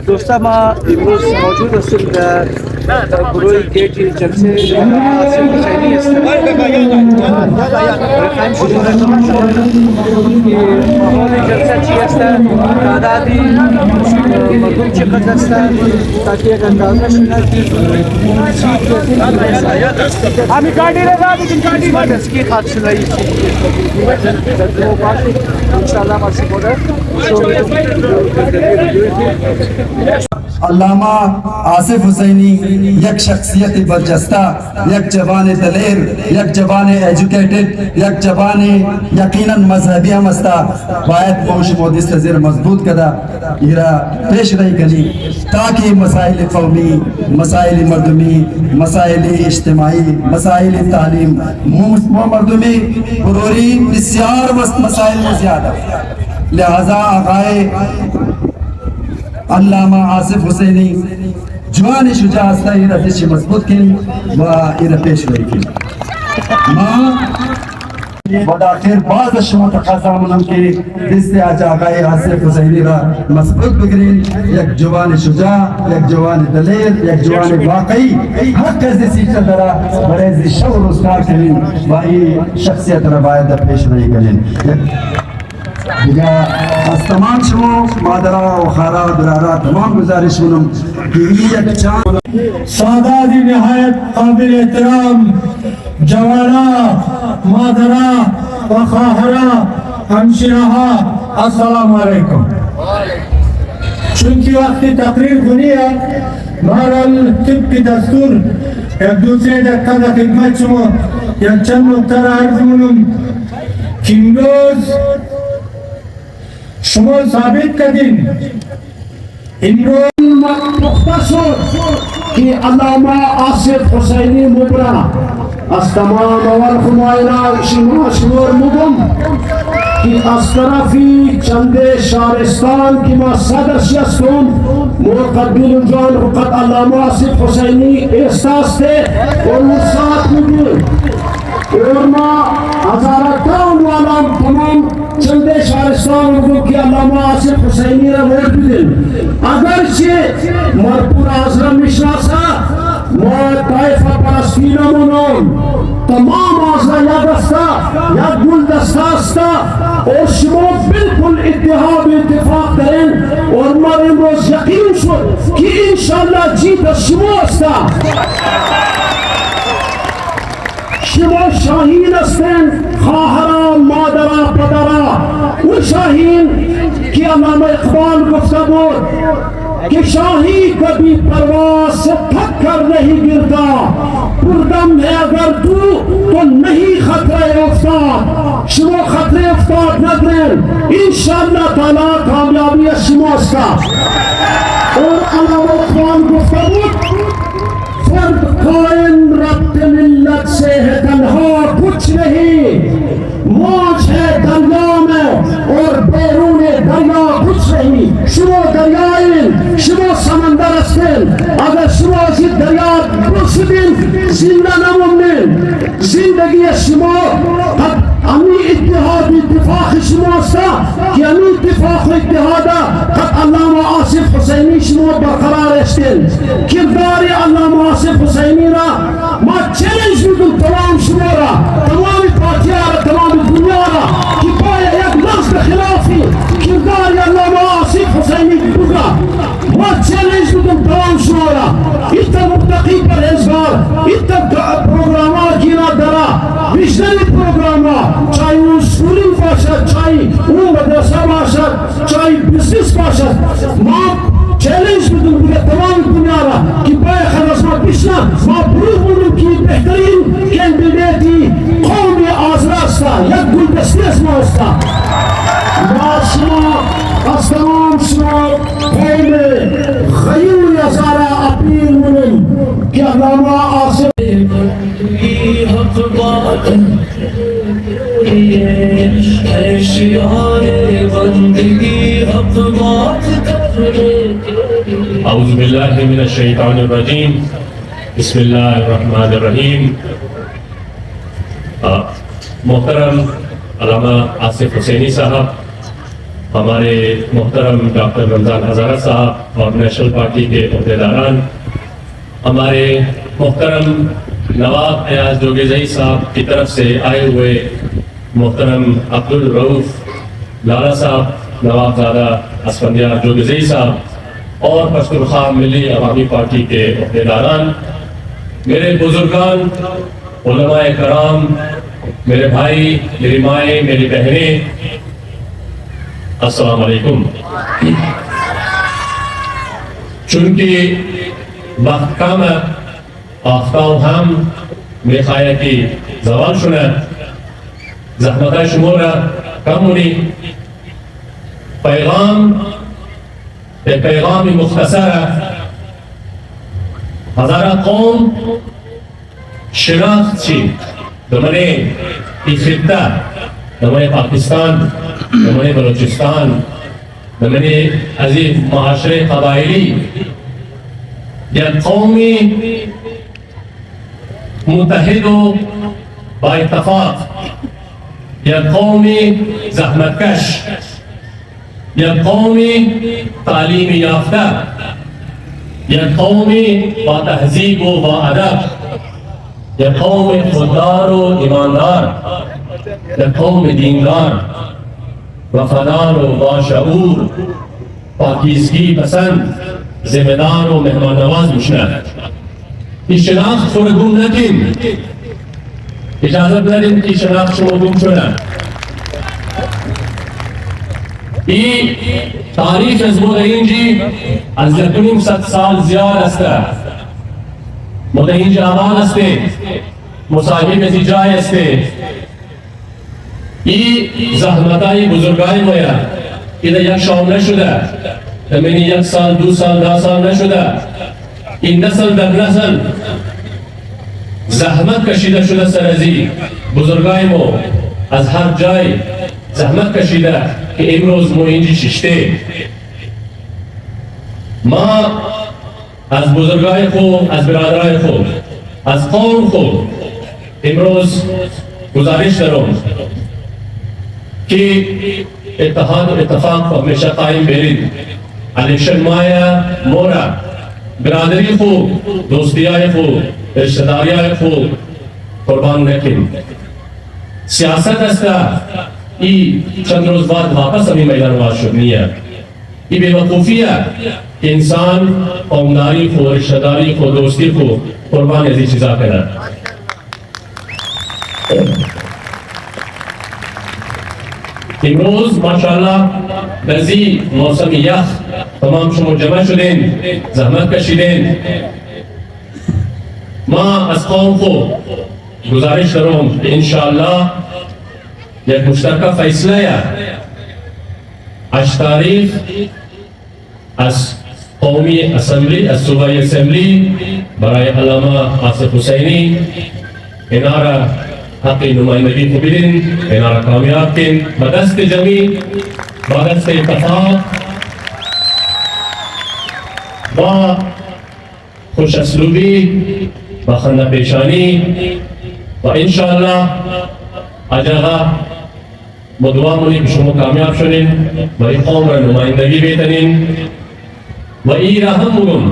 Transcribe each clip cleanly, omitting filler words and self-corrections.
دوستا ما امروز موجود هستیم در گروه گیت جلسه آصف حسینی هستیم. خواهیم شروع کنیم که ماحول جلسه چی است، تعدادی مردم چقدر هستند، تاکہ ایک اندازہ شدہ کہ ہمیں گاڑی رہا ہے اس کی خاطر سنائی انشاءاللہ ہمارے بولا علامہ آصف حسینی یک شخصیت برجستہ، یک جوان دلیر، یک جوان ایجوکیٹڈ، یک جوان یقیناً مذہبی ہمستا باید موش مودی سے مضبوط کدا ایرا پیش رہی کنی تاکہ مسائل قومی، مسائل مردمی، مسائل اجتماعی، مسائل تعلیم مردمی پروری بسیار مسائل میں زیادہ لہذا آقائے علامہ آصف حسینی جوان شجاع استا ایرا دیشی مضبوط کن و ایرا پیش ہوئی کن ماں وداخر بعض شما تقاضا منم کے دست آج آقای آصف حسینی را مضبوط بگرین، یک جوان شجاع، یک جوان دلیر، یک جوان واقعی حق از دیسی چل درا بریزی شور اسکار کنین و ای شخصیت را باید پیش نہیں کنین. دیگه از تمام شما مادرها و خواهرها برادرها تمام گزارش کنم که این یک چند ساداتی نهایت قابل احترام جوانا مادرها و خواهرها همشیرها السلام علیکم. چونکه وقتی تقریر کنیه بهرحال طبق دستور یک دوسری دقیقه در خدمت شما یک چند نکته را عرض کنم که امروز شما ثابت کردین امروز مختصر کہ علامہ آصف حسینی مبرا از تمام اول خمائنہ شمار مدم کہ از طرفی چند شارستان کی ما صدر شیستون مقبل جان وقت علامہ آصف حسینی احساس تھے اور وہ ساتھ مدر اور ما ہزارتان والا تمام چند شارستان کو کہ علامہ آصف حسینی را ووٹ بدن اگرچہ مرپور آزرم نشناسا ما طائفہ پرستینہ منون تمام آزرہ یاد استا یاد گل دستا استا اور شما بالکل اتحاد اتفاق کریں اور ما امروز یقین شد کہ انشاءاللہ جیت شما استا شما شاہین استن خواہرہ مادرہ پدرہ وہ شاہین کہ علامہ اقبال گفتہ بود کہ شاہی کبھی پرواز سے تھک کر نہیں گرتا، پردم ہے اگر تو نہیں خطرہ افتاد. شما خطرہ افتاد ندرین انشاءاللہ تعالی کامیابی شما استا. اور علامہ اقبال گفتہ بود فرد قائم ربط ملت سے ہے تنہا کچھ نہیں، موج ہے دریا میں اور بیرون دریا کچھ نہیں. شما دریائن، شما سمندر استن، اگر شما از دریا برسدین زندہ نموندین. زندگی شما امی اتحاد اتفاق شما استا کہ امی اتفاق اتحادا قد علامہ آصف حسینی شما برقرار استن. کردار علامہ آصف حسینی را ما چیلنج بدون تمام شما را، تمام پارتیاں را، تمام دنیا را کہ پایا یک لفظ خلافی کردار علامہ آصف حسینی بگا. ما چیلنج بدون تمام شما را ایتا مبتقی پر ازگار ایتا پروگراما گینا درا ویژنری پروگراما چاہی اون سکولی باشد، چاہی اون مدرسہ باشد، چاہی بزنس باشد، ما چیلنج بدون بگه تمام دنیا را که پای خلاص ما پیشنا ما بروح بودم که بهترین کندیدیتی قومی آزرا استا، یک گلدستی از ما استا. ما شما از تمام شما قوم غیور ازارا اپیل منم که علامہ آصف حق بات ہے شیار بندگی حق بات. اعوذ باللہ من الشیطان الرجیم، بسم اللہ الرحمن الرحیم. محترم علامہ آصف حسینی صاحب، ہمارے محترم ڈاکٹر رمضان ہزارہ صاحب اور نیشنل پارٹی کے عہدیداران، ہمارے محترم نواب ایاز جوگیزئی صاحب کی طرف سے آئے ہوئے محترم عبدالرؤف لالا صاحب، نواب زادہ اسفندیار جوگیزئی صاحب اور پشتونخوا ملی عوامی پارٹی کے عہدیداران، میرے بزرگان، علماء کرام، میرے بھائی، میری مائیں، میری بہنیں، السلام علیکم۔ چونکہ وقت کم ہے، آفتاب ہم میخایہ کی زوال شنہ، زحمتہ شمورہ کم ہونی، پیغام مختصر ہے۔ ہزارہ قوم شناخت چی دمنے کی خطہ، دمنے پاکستان، دمنے بلوچستان، دمنے عزیز معاشرے قبائلی، یا قومی متحد و با اتفاق، یا قومی زحمت کش، یا قومی تعلیم یافتہ، یا قومی با تہذیب و با ادب، یا قوم خوددار و ایماندار، یا قوم دیندار، وفادار و باشعور، پاکیزگی پسند، ذمہ دار و مہمان نواز مشنہ۔ یہ شناخت شما گم نکن، اجازت ندین کہ شناخت شما گم شنہ۔ یہ تاریخ از مدعین جی از یکنیم 100 سال زیاد استا، مدعین جی آباد استے، مصاحب ازی جائے استے، یہ زحمتائی بزرگائی مویا، یہ یک شام نشدہ، تمہیں 1 سال 2 سال 10 سال نشدہ، یہ نسل در نسل زحمت کشیدہ شدہ سرزی بزرگائی مو از ہر جائے زحمت کشیدہ کہ امروز مو انجی ششتے ما از بزرگائی خو، از برادرائی خو، از قوم خو امروز گزارش کروں کہ اتحاد و اتفاق ہمیشہ قائم بیرید، الیکشن مایا مورا برادری خو، دوستیائی خو، رشتہ داریائی خو قربان نکن۔ سیاست استا یہ چند روز بعد واپس ہمیں میدان واز شدنی ہے۔ یہ بے وقوفی ہے کہ انسان قومداری خو، رشتہ داری خو، دوستی خو قربان ایسی چیزا کرنا۔ امروز ماشاءاللہ بزی موسم یخ تمام شما جمع شدین، زحمت کشیدین۔ ما از قوم کو گزارش کروں کہ انشاءاللہ یک مشترکہ فیصلہ یا 8 تاریخ از قومی اسمبلی، از صوبائی اسمبلی برای علامہ آصف حسینی انارہ حقی نمائندگی کو بدن، انارہ کامیاب کن بدست جمعی، بدست اتفاق، با خوش اسلوبی، با خندہ پیشانی، و انشاءاللہ اجاغا مدعا منی کہ شما کامیاب شنین و ای قوم را نمائندگی بیتنین و ای را ہم مگم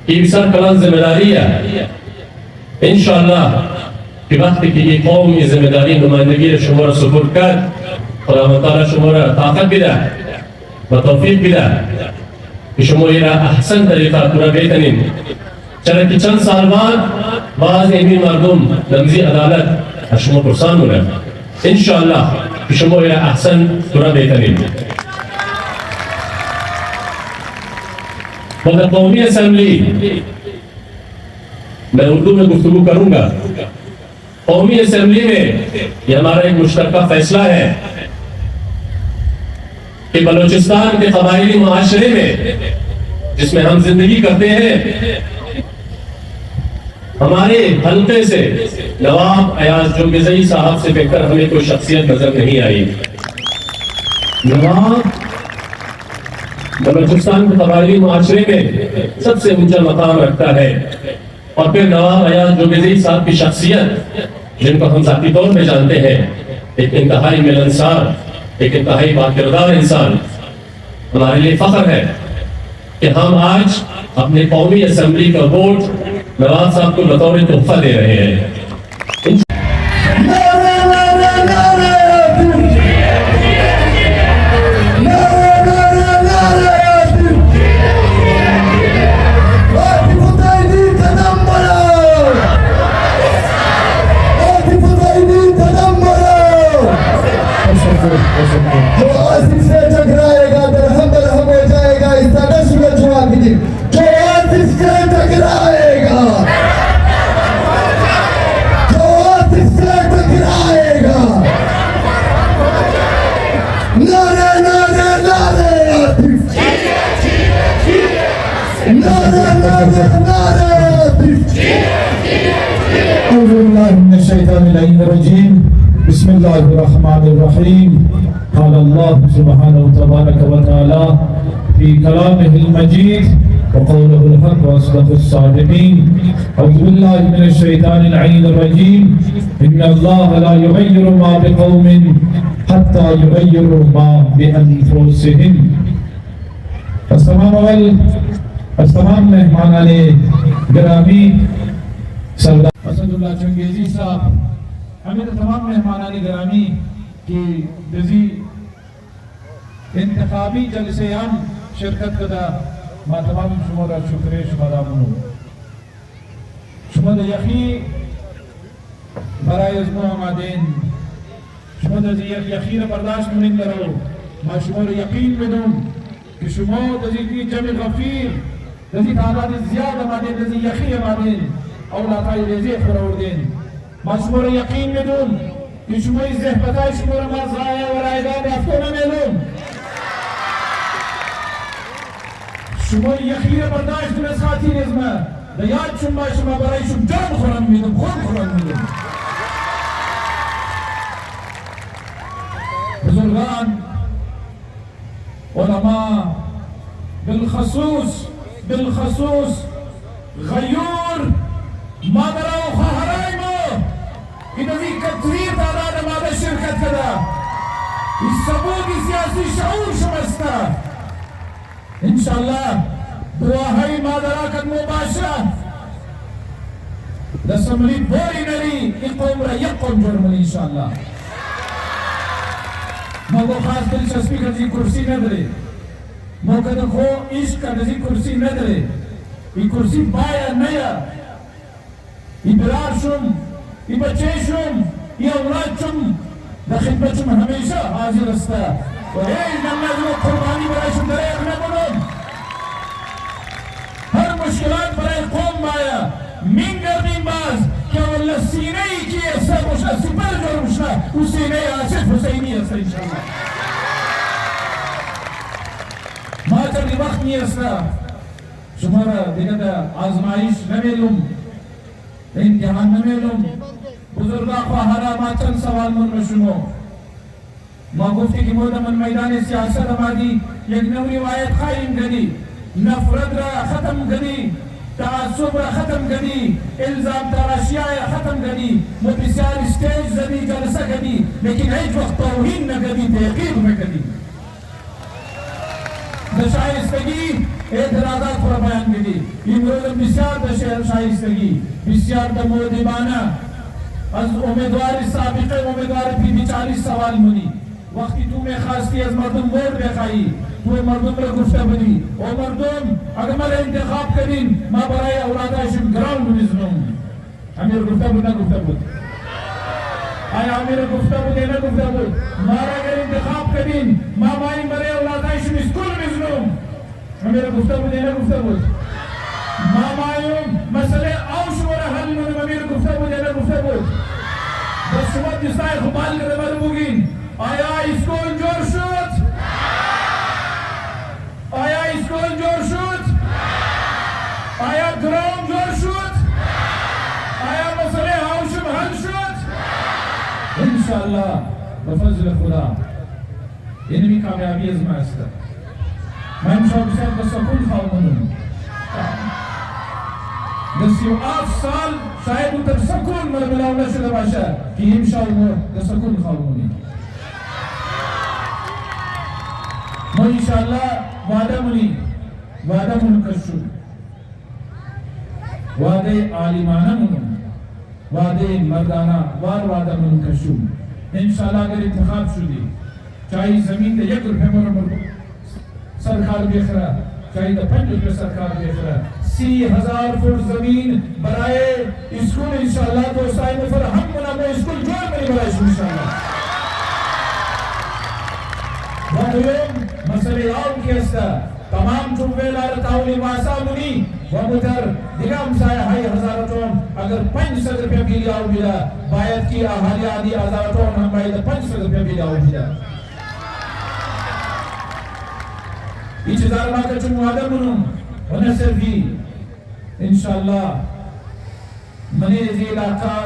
ای بسر کلان ذمہ داری ہے انشاءاللہ کہ وقتی کہ ای قوم ای ذمہ داری نمائندگی را شما را سپرد کرد، خدا مطالعہ شما را طاقت بیدہ و توفیق بیدہ کہ شما ای را احسن طریقہ پورا بیتنین، چرا کہ چند سال بعد بعض ایمی مردم نمزی عدالت شما پرسان ہونا انشاءاللہ کہ شما ای را احسن پورا بیتنین۔ مگر قومی اسمبلی میں اردو میں گفتگو کروں گا، قومی اسمبلی میں یہ ہمارا ایک مشترکہ فیصلہ ہے کہ بلوچستان کے قبائلی معاشرے میں جس میں ہم زندگی کرتے ہیں، ہمارے حلقے سے نواب ایاز جوگیزئی صاحب سے بہتر ہمیں کوئی شخصیت نظر نہیں آئی۔ نواب بلوچستان کے قبائلی معاشرے میں سب سے اونچا مقام رکھتا ہے، اور پھر نواب ایاز جوگیزئی صاحب کی شخصیت جن کو ہم ذاتی طور پہ جانتے ہیں، ایک انتہائی ملنسار، ایک انتہائی باکردار انسان. ہمارے لیے فخر ہے کہ ہم آج اپنے قومی اسمبلی کا ووٹ نواز صاحب کو بطور تحفہ دے رہے ہیں. جو آصف سے ٹکرائے گا درہم برہم ہو جائے گا. اس طرح سورج جواب دی جو آصف سے ٹکرائے گا, جو آصف سے ٹکرائے گا. نعرے نعرے نعرے آصف, نعرے نعرے نعرے آصف. اعوذ باللہ من الشیطان اللعین الرجیم. بسم اللہ الرحمن الرحیم. قال اللہ سبحانہ تبارک و تعالی فی کلامہ المجید وقولہ الحق واصدق الصادقین. اعوذ باللہ من الشیطان اللعین الرجیم. ان اللہ لا یغیر ما بقوم حتی یغیروا ما بانفسہم. تمام مہمانان گرامی, سردار اسد اللہ چنگیزی صاحب, ہمیں تمام مہمانان گرامی کی دزی انتخابی جلسے ہم شرکت کدا ما تمام شما را شکر شما را منو شما دا یخی برای ازمو آمادین, شما دا یخی را برداشت منین لرو. ما شما را یقین بدون کہ شما دا زی جمع غفیر دا زی تعداد زیاد آمادین, دا زی یخی آمادین اولاتای ریزی خروردین. ما شما را یقین بدون کہ شما از زحبتای شما را مزرعه و رایگان افتو نمیدون. شما یخی را برداشت دون ساعتی نظمه دا یاد شما برای شما جان خورم میدون, خود خورم میدون. بزرگان علماء بالخصوص غیور مادرہ و خواہرائی مو کہ نزی کتویر تعداد مادر شرکت کدا. اس ثبوتی سیاسی شعور شمستا انشاءاللہ دعاہی مادرہ کد مباشرہ لسملی بوری نری اقوم را یقوم جرملی انشاءاللہ. موقع خاص دلچسپی کا نزی کرسی ندرے, موقع دکھو عشق کا نزی کرسی ندرے. یہ کرسی بایا نیا, یہ برار شم, یہ بچے شم, یہ اولاد شم, دا خدمت شم ہمیشہ حاضر استا. و ایج نمازو قربانی برای شم در ایک نبولم. ہر مشکلات برای قوم بایا من گردین باز کہ واللہ سینے ہی کی ایسا مشنا سپر جور مشنا اس سینے آصف حسینی ایسا انشاءاللہ. ماتر دی وقت نہیں ایسا شمارا دیکھا دا آزمائش نمیلوم, امتحان نمیلوم. بزرگا خواہرہ ما چند سوال من مشنو. ما گفتی کہ مودا من میدان سیاست آمادی یک نو روایت قائم گدی, نفرت را ختم گدی, تعصب را ختم گدی, الزام تراشیاء ختم گدی, بسیار اسٹیج زدی جلسہ گدی, لیکن ایک وقت توہین نہ گدی, تحقیر میں گدی. شائستگی اعتراضات پر بیان گدی. امروز بسیار دا شائستگی, بسیار دا مودبانہ از امیدوار سابقہ امیدوار پی 40 سوال منی. وقتی تو میں خواستی از مردم ووٹ بخواهی, تو مردم را گفته بودی او مردم اگر مرا انتخاب کردین ما برای اولادشون گراوند میزنم. امیر گفته بود نگفته بود؟ آیا امیر گفته بود یا نگفته بود؟ ما را اگر انتخاب کردین ما باید برای اولادشون اسکول میزنم. امیر گفته بود یا نگفته بود؟ ما باید مسئله او شما را حل کنم. امیر گفته بود یا نگفته بود؟ بس شما دوستای خوبال رو بگین آیا اسکول جور شد؟ آیا اسکول جور شد؟ آیا گراوند جور شد؟ آیا مسئله هاوشم حل شد؟ انشاءاللہ بفضل خدا اینمی کامیابی از ما است. من شما بسیار بسکون خواهمونم. 37 سال شاید او تر سکون ململاو نشده باشه که انشاءالله بسکون خواهمونیم. ما انشاءاللہ وعدہ منکشو وعدے عالمانہ منو وعدے مردانہ وعدہ منکشو انشاءاللہ اگر انتخاب شدی چاہی زمین دے 1 روپے مرمر سرکار بیخرا چاہی دا 5 روپے سرکار بیخرا 30,000 فٹ زمین برائے اسکول انشاءاللہ تو سائی میں فر ہم منامو اسکول جوڑ منی برائے انشاءاللہ وقیوم مسئلے آؤں کی استا تمام چوبے لار تاولی ماسا منی ومتر دیگام سایہ ہائی ہزارتون اگر 500 روپے بیلی آؤ بلا باید کی آہالی آدھی ہزارتون ہم باید 500 روپے بیلی آؤ بلا ایچ ہزار ماکہ چون وعدہ منوں ونصر بھی انشاءاللہ منیزی علاقہ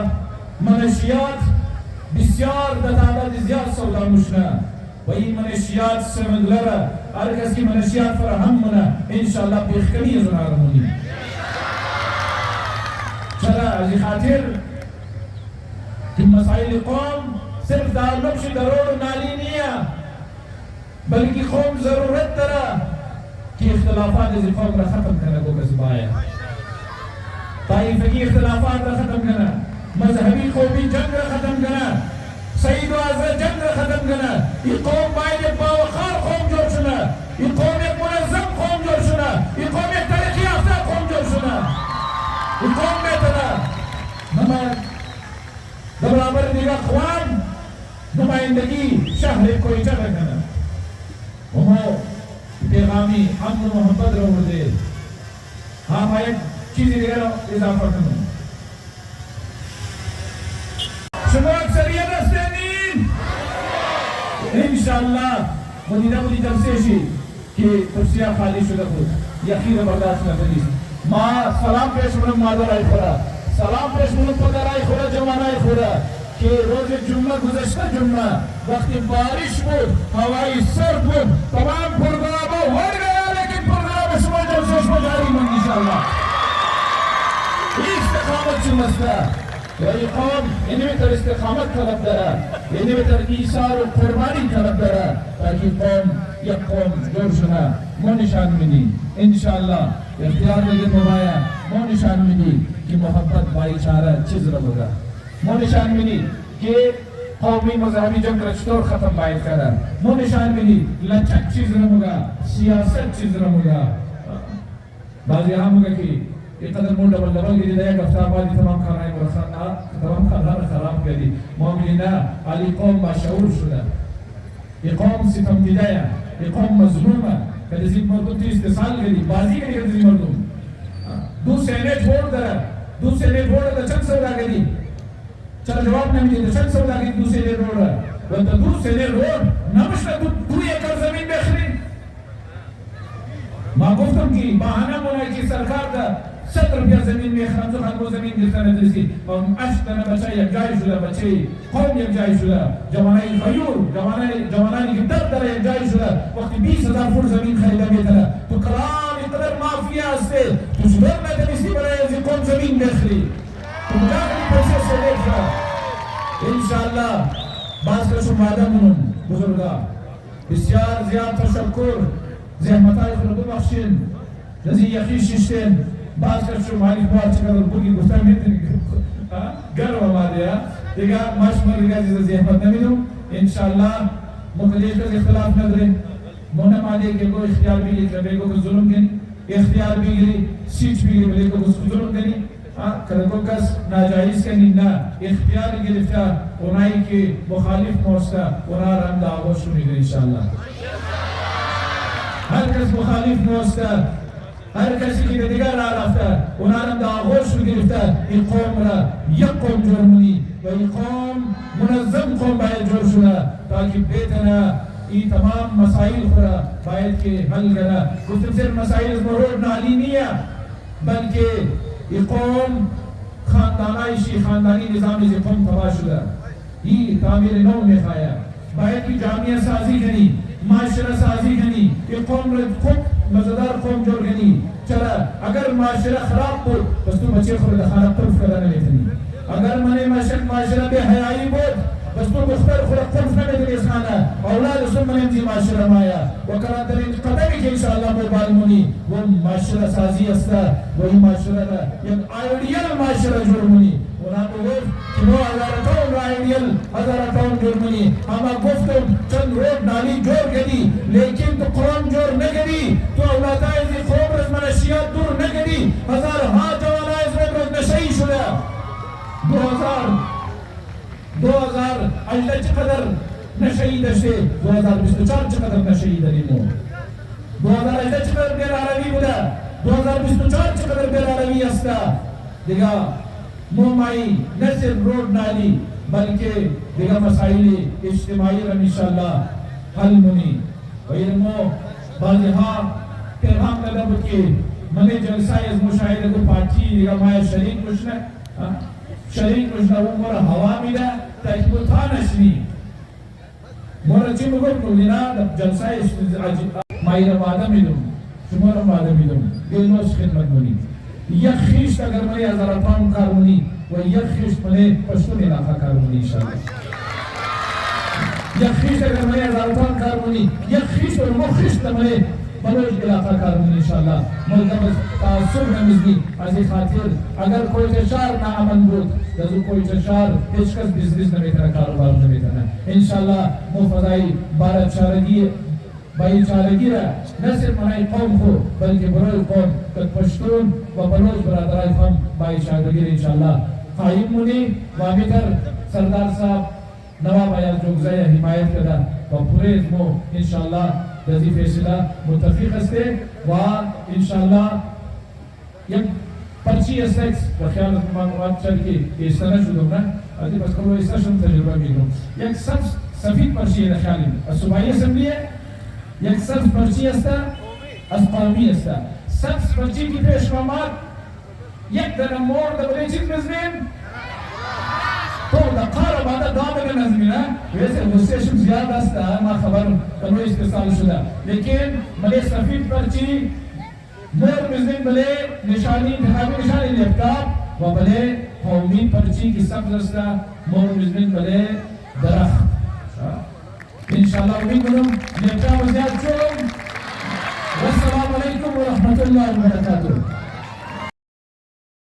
منشیات بسیار دتعداد زیاد سودا مشنا وہی منشیات سے مدلرہ ہر کس کی منشیات فراہم منا انشاءاللہ بیخکنی زنار منی چلا عزی خاطر کہ مسائل قوم صرف تعلق سے ضرور نالی نہیں ہے بلکہ قوم ضرورت ترہ کہ اختلافات از قوم را ختم کرنے کو کسب آیا طائفگی اختلافات را ختم کرنا مذہبی قومی جنگ را ختم کرنا سعید و عزر جنگ را ختم کرنا یہ قوم باید ایک باوقار قوم جوڑ شنا یہ قوم ایک منظم قوم جوڑ شنا یہ قوم ایک ترقی یافتہ قوم جوڑ شنا یہ قوم میں تنا برابر دیگا خوان نمائندگی شہر کوئی چل رکھنا وہ پیغامی امن و محبت رو دے ہاں ایک چیزی دیگر اضافہ کرنا شما اکثریت استینین انشاءاللہ مدینہ جلسے کہ کرسیاں خالی شدہ خود یقین برداشت نہ ما سلام پیش منم مادر آئی خورا سلام پیش منم پدر آئی خورا جوان آئی خورا کہ روز جمعہ گزشتہ جمعہ وقتی بارش بود ہوائی سر بود تمام پروگراموں ہو گیا لیکن پروگرام شما جلسے شما جاری من انشاءاللہ استقامت سے مسئلہ وہی قوم انہی تر استقامت طلب درہ انہی تر ایثار و قربانی طلب درہ تاکہ قوم یک قوم جوڑ شنا مو نشان منی انشاءاللہ اختیار لگے مبایا مو نشان منی کہ محبت بھائی چارہ چیز رہا ہوگا مو نشان منی کہ قومی مذہبی جنگ رچتور ختم باید کرا مو نشان منی لچک چیز رہا ہوگا سیاست چیز رہا ہوگا بعض یہاں ہوگا کہ یہ قدر مون ڈبل گری دیا گفتہ آبادی تمام خانائی برخانہ تمام خانہ خراب کری مومنینہ علی قوم باشعور شدہ یہ قوم ستم دیدایا یہ قوم مظلوم ہے کہ جسی مردم تی استحصال کری بازی کری کہ جسی مردم دو سینے چھوڑ درہ دو سینے چھوڑ درہ چند سودا کری چل جواب نہیں دیتا چند سودا کری دو سینے روڑ رہا دو سینے روڑ نمشتہ دو ایکر زمین بخری ما گفتم کی بہانہ منائی کی سرکار دا 100 روپیہ زمین میں خرمزو خرمو زمین گرتا رہتا اس کی ہم اشتنا بچہ یک جائی شدہ بچے قوم یک جائی شدہ جوانائی غیور جوانائی کی در در یک جائی شدہ وقتی 20,000 فٹ زمین خریدہ میں تھا تو کرام اقدر مافیا ہستے تو شبر میں تھا اسی برای ازی قوم زمین بخری تو مجاقلی پیسے سے دیکھ رہا انشاءاللہ باز کا شمادہ منم بزرگا بسیار زیاد تشکر زحمتائی خلقو بخشن جزی یقین ششتین باز کر شو مالی بار چکر بوگی گفتن میتنی گرو آماده یا دیگه ماش مرگا جیزا زحمت نمیدو انشاءاللہ مقدش کا اختلاف ندرے مونا مالی کے کو اختیار بھی گئی کبھی کو ظلم کنی اختیار بھی گئی سیچ بھی گئی بلے کو ظلم کنی کدکو کس ناجائز کنی نا اختیار گرفتار اونائی کے مخالف موستا اونا رنگ دعوت شنی گئی انشاءاللہ ہر کس مخالف موستا ہر کسی کی دیگر را رفتا انہارم دا آغوش رو گرفتا این قوم را یک قوم جور منی و این قوم منظم قوم باید جور شنا تاکہ بیتنا این تمام مسائل خورا باید کے حل کرنا گفتم صرف مسائل از مرور نالی نہیں ہے بلکہ این قوم خاندانائشی خاندانی نظامی سے قوم تباہ شدہ یہ تعمیر نو میں خوایا باید کی جامعہ سازی کنی معاشرہ سازی کنی یہ قوم رد خود مزدار قوم جوڑ گنی چلا اگر معاشرہ خراب بود بس تو بچے خورد خانہ پرف کرانا لیتنی اگر منے معاشرہ بے حیائی بود بس تو بختار خلق خلف نبي الإسخانة أولاد سمن انتي معاشرة مايا وكران ترين قدمك إن شاء الله موبال مني ومعاشرة سازي استا وهي معاشرة ين آيديال معاشرة جرمني ونحن نقول كنو هزارتون آيديال هزارتون جرمني اما گفتم چند روڈ نالی جور گدی لیکن تو قرآن جور نگدی تو اولادای زی خوب رز منشیات دور نگدی ہزار ہاں جوانای زی رز نشئی شده 2018 چقدر نشئی دشته 2024 چقدر نشئی دریمو 2018 چقدر بیر عربی بوده 2024 چقدر بیر عربی استا دیگه مومائی نصر روڈ نالی بلکہ دیگه مسائل اجتماعی رم انشاءاللہ حل منی و علمو بعضی ہاں پیغام ندب کی منی جلسہ از مشاہدہ کو پارٹی دیگه مایا شریک کشنا شریک کشنا وہ مورا ہوا میدہ تاکہ وہ تھا نشنی مورا چی مگم نولینا جلسہ مائی رمادہ میدم شما رمادہ میدم گلنوش خدمت منی یک خیشت اگر منی ازارتان کار منی و یک خیشت منی پشتون علاقہ کار منی انشاءاللہ یک خیشت اگر منی ازارتان کار منی یک خیشت اور مخیشت منی بلوچ علاقہ کار منی انشاءاللہ ملکہ بس تعصب نمزنی ازی خاطر اگر کوئی تشار نا امن بود دزو کوئی تشار ہیچ کس بزنس نمیتنا کاروبار نمیتنا انشاءاللہ مفضائی بارت چارگی بائی چارگی را نہ صرف منائی قوم کو بلکہ بروی قوم کت پشتون و بلوچ برادرائی قوم بائی چارگی را انشاءاللہ قائم منی وامیتر سردار صاحب نواب آیات جوگزائی حمایت کدا و پورے ازمو انشاءاللہ دزی فیصلہ متفق استے و انشاءاللہ یک پرچی اسیکس و خیال معلومات چل کے اس طرح شدوں نا آدھی بس کرو اس طرح شدوں تجربہ میدوں یک سفید پرچی ہے خیالی صوبائی اسمبلی ہے یک سبز پرچی استا از قومی استا سبز پرچی کی پیشنامات یک دن مور دا بلی چیز مزمین تو دا قارب آدھا دامن نظمین ویسے غصیشم زیاد استا ما خبر کنو استثال شدہ لیکن بلے سفید پرچی مور مزمین بلے نشانی انتخابی نشانی لیپٹاپ و بلے قومی پرچی کی سبز استا مور مزمین بلے درخت انشاءاللہ امید کروں لیپٹاپ زیاد چون والسلام علیکم ورحمۃ اللہ وبرکاتہ